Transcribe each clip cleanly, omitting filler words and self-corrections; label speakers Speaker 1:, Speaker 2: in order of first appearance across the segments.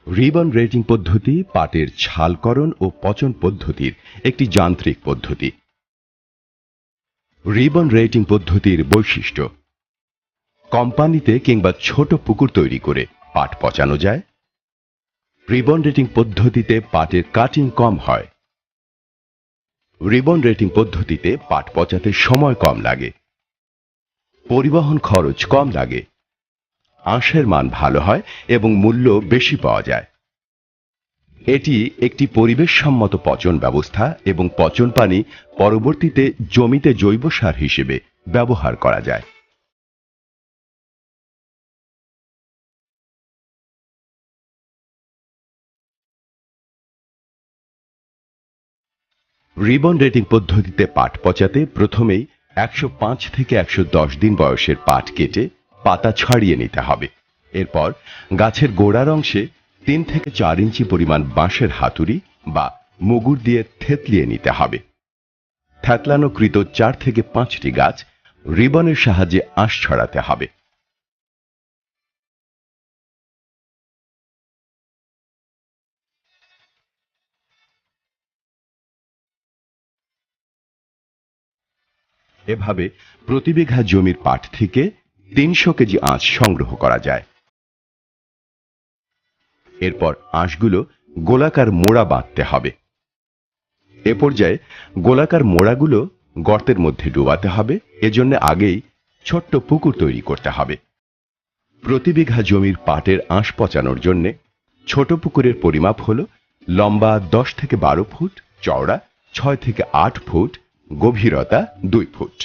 Speaker 1: Ribbon rating পদ্ধতি পাটের ছালকরণ ও পচন পদ্ধতির একটি যান্ত্রিক পদ্ধতি। রিবন রেটিং পদ্ধতির বৈশিষ্ট্য: কোম্পানিতে কিংবা ছোট পুকুর তৈরি করে পাট পচানো যায়। রিবন রেটিং পদ্ধতিতে পাটের কাটিং কম হয়। রিবন রেটিং পদ্ধতিতে পাট পচাতে সময় কম লাগে। পরিবহন খরচ কম লাগে। আঁশের মান ভালো হয় এবং মূল্য বেশি পাওয়া যায়। এটি একটি পরিবেশসম্মত পচন ব্যবস্থা এবং পচন পানি পরবর্তীতে জমিতে জৈব সার হিসেবে ব্যবহার করা যায়। রিবন রেটিং পদ্ধতিতে পাট পচাতে প্রথমেই 105 থেকে 110 দিন বয়সের পাট কেটে পাতা ছাড়িয়ে নিতে হবে। এরপর গাছের গোড়ার অংশে 3 থেকে 4 ইঞ্চি পরিমাণ বাঁশের হাতুড়ি বা মুগুর দিয়ে থেতলিয়ে নিতে হবে। থেতলানোকৃত 4 থেকে 5টি গাছ রিবনের সাহায্যে আঁশ ছড়াতে হবে। এভাবে প্রতি বিঘা জমির পাট থেকে 300 কেজি আঁশ সংগ্রহ করা যায়। এরপর আঁশগুলো গোলাকার মোড়া বাঁধতে হবে। এ পর্যায়ে গোলাকার মোড়াগুলো গর্তের মধ্যে ডুবাতে হবে। এজন্য আগেই ছোট্ট পুকুর তৈরি করতে হবে। প্রতি বিঘা জমির পাটের আঁশ পচানোর জন্য ছোট পুকুরের পরিমাপ হল লম্বা 10 থেকে 12 ফুট, চওড়া 6 থেকে 8 ফুট, গভীরতা 2 ফুট।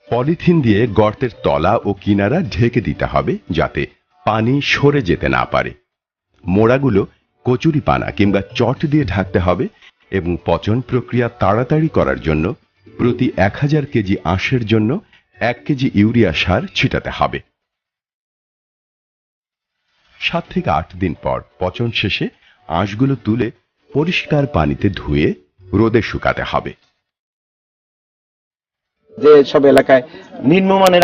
Speaker 1: পলিথিন দিয়ে গর্তের তলা ও কিনারা ঢেকে দিতে হবে যাতে পানি সরে যেতে না পারে। মোড়াগুলো কচুরিপানা কিংবা চট দিয়ে ঢাকতে হবে এবং পচন প্রক্রিয়া তাড়াতাড়ি করার জন্য প্রতি 1000 কেজি আঁশের জন্য 1 কেজি ইউরিয়া সার ছিটাতে হবে। 7 থেকে 8 দিন পর পচন শেষে আঁশগুলো তুলে পরিষ্কার পানিতে ধুয়ে রোদে শুকাতে হবে।
Speaker 2: যে সব এলাকায় নিম্নমানের